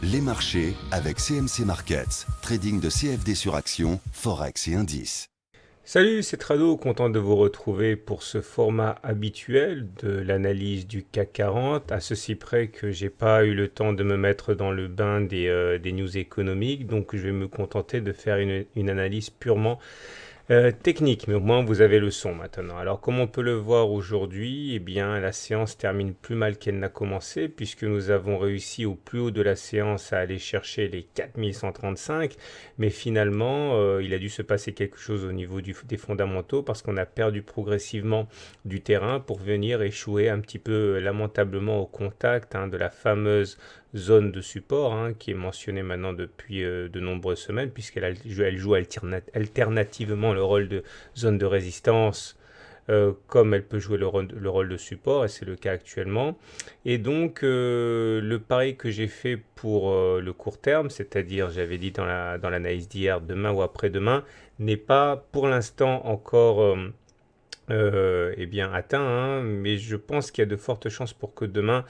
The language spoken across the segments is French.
Les marchés avec CMC Markets, trading de CFD sur action, Forex et indices. Salut, c'est Trado, content de vous retrouver pour ce format habituel de l'analyse du CAC 40, à ceci près que j'ai pas eu le temps de me mettre dans le bain des news économiques, donc je vais me contenter de faire une analyse purement technique, mais au moins vous avez le son maintenant. Alors comme on peut le voir aujourd'hui, eh bien la séance termine plus mal qu'elle n'a commencé puisque nous avons réussi au plus haut de la séance à aller chercher les 4135, mais finalement il a dû se passer quelque chose au niveau des fondamentaux parce qu'on a perdu progressivement du terrain pour venir échouer un petit peu lamentablement au contact de la fameuse zone de support qui est mentionnée maintenant depuis de nombreuses semaines puisqu'elle joue alternativement le rôle de zone de résistance comme elle peut jouer le rôle de support, et c'est le cas actuellement. Et donc, le pari que j'ai fait pour le court terme, c'est-à-dire, j'avais dit dans l'analyse d'hier, demain ou après-demain, n'est pas pour l'instant encore eh bien, atteint, mais je pense qu'il y a de fortes chances pour que demain,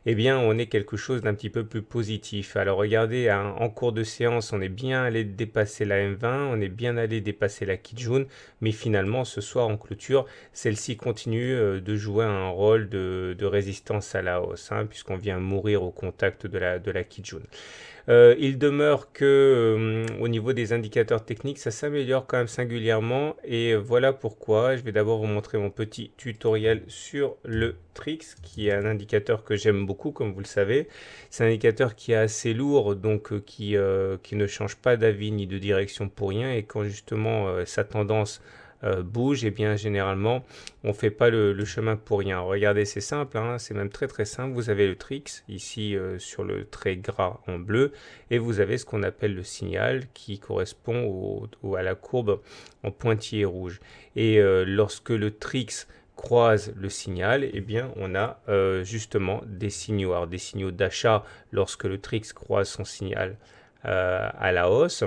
eh bien, on ait quelque chose d'un petit peu plus positif. Alors regardez, en cours de séance, on est bien allé dépasser la M20, on est bien allé dépasser la Kijun, mais finalement, ce soir en clôture, celle-ci continue de jouer un rôle de résistance à la hausse, puisqu'on vient mourir au contact de la Kijun. Il demeure que au niveau des indicateurs techniques, ça s'améliore quand même singulièrement et voilà pourquoi. Je vais d'abord vous montrer mon petit tutoriel sur le Trix, qui est un indicateur que j'aime beaucoup, comme vous le savez. C'est un indicateur qui est assez lourd, donc qui ne change pas d'avis ni de direction pour rien, et quand justement sa tendance bouge, et bien généralement on fait pas le chemin pour rien. Regardez, c'est simple, c'est même très très simple. Vous avez le Trix ici sur le trait gras en bleu, et vous avez ce qu'on appelle le signal qui correspond à la courbe en pointillé rouge. Et lorsque le Trix croise le signal, eh bien on a justement des signaux. Alors, des signaux d'achat lorsque le Trix croise son signal à la hausse,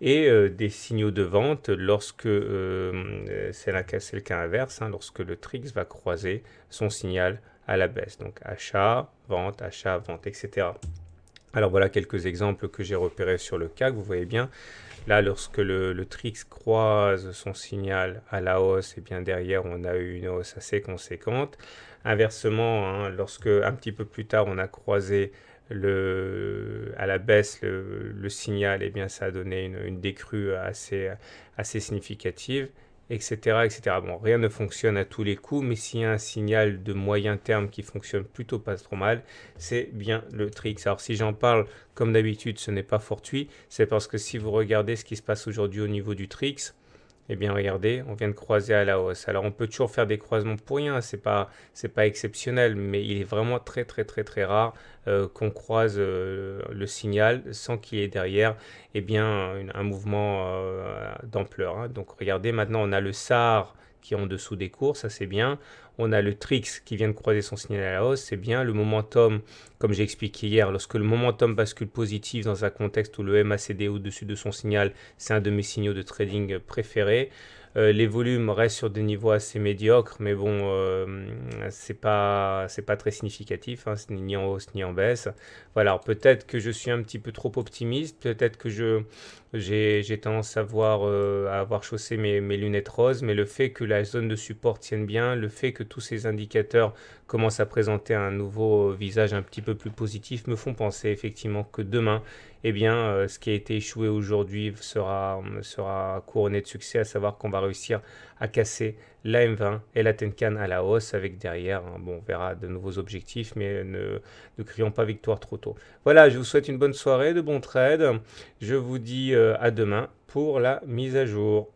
et des signaux de vente lorsque c'est le cas inverse, lorsque le Trix va croiser son signal à la baisse. Donc achat, vente, etc. Alors voilà quelques exemples que j'ai repérés sur le CAC. Vous voyez bien, là lorsque le Trix croise son signal à la hausse, et bien derrière on a eu une hausse assez conséquente. Inversement, lorsque un petit peu plus tard on a croisé à la baisse le signal, et bien ça a donné une décrue assez significative, etc., etc. Bon, rien ne fonctionne à tous les coups, mais s'il y a un signal de moyen terme qui fonctionne plutôt pas trop mal, c'est bien le Trix. Alors si j'en parle comme d'habitude, ce n'est pas fortuit, c'est parce que si vous regardez ce qui se passe aujourd'hui au niveau du Trix, eh bien regardez, on vient de croiser à la hausse. Alors on peut toujours faire des croisements pour rien, c'est pas exceptionnel, mais il est vraiment très très très très rare qu'on croise le signal sans qu'il y ait derrière un mouvement d'ampleur. Donc regardez, maintenant on a le SAR qui est en dessous des cours, ça c'est bien. On a le Trix qui vient de croiser son signal à la hausse, c'est bien. Le momentum, comme j'ai expliqué hier, lorsque le momentum bascule positif dans un contexte où le MACD est au-dessus de son signal, c'est un de mes signaux de trading préférés. Les volumes restent sur des niveaux assez médiocres, mais bon, c'est pas très significatif, c'est ni en hausse ni en baisse. Voilà, alors peut-être que je suis un petit peu trop optimiste, peut-être que j'ai tendance à avoir chaussé mes lunettes roses, mais le fait que la zone de support tienne bien, le fait que tous ces indicateurs commencent à présenter un nouveau visage un petit peu plus positif me font penser effectivement que demain, ce qui a été échoué aujourd'hui sera couronné de succès, à savoir qu'on va réussir à casser la M20 et la Tenkan à la hausse avec derrière, bon, on verra de nouveaux objectifs, mais ne crions pas victoire trop tôt. Voilà, je vous souhaite une bonne soirée, de bons trades. Je vous dis à demain pour la mise à jour.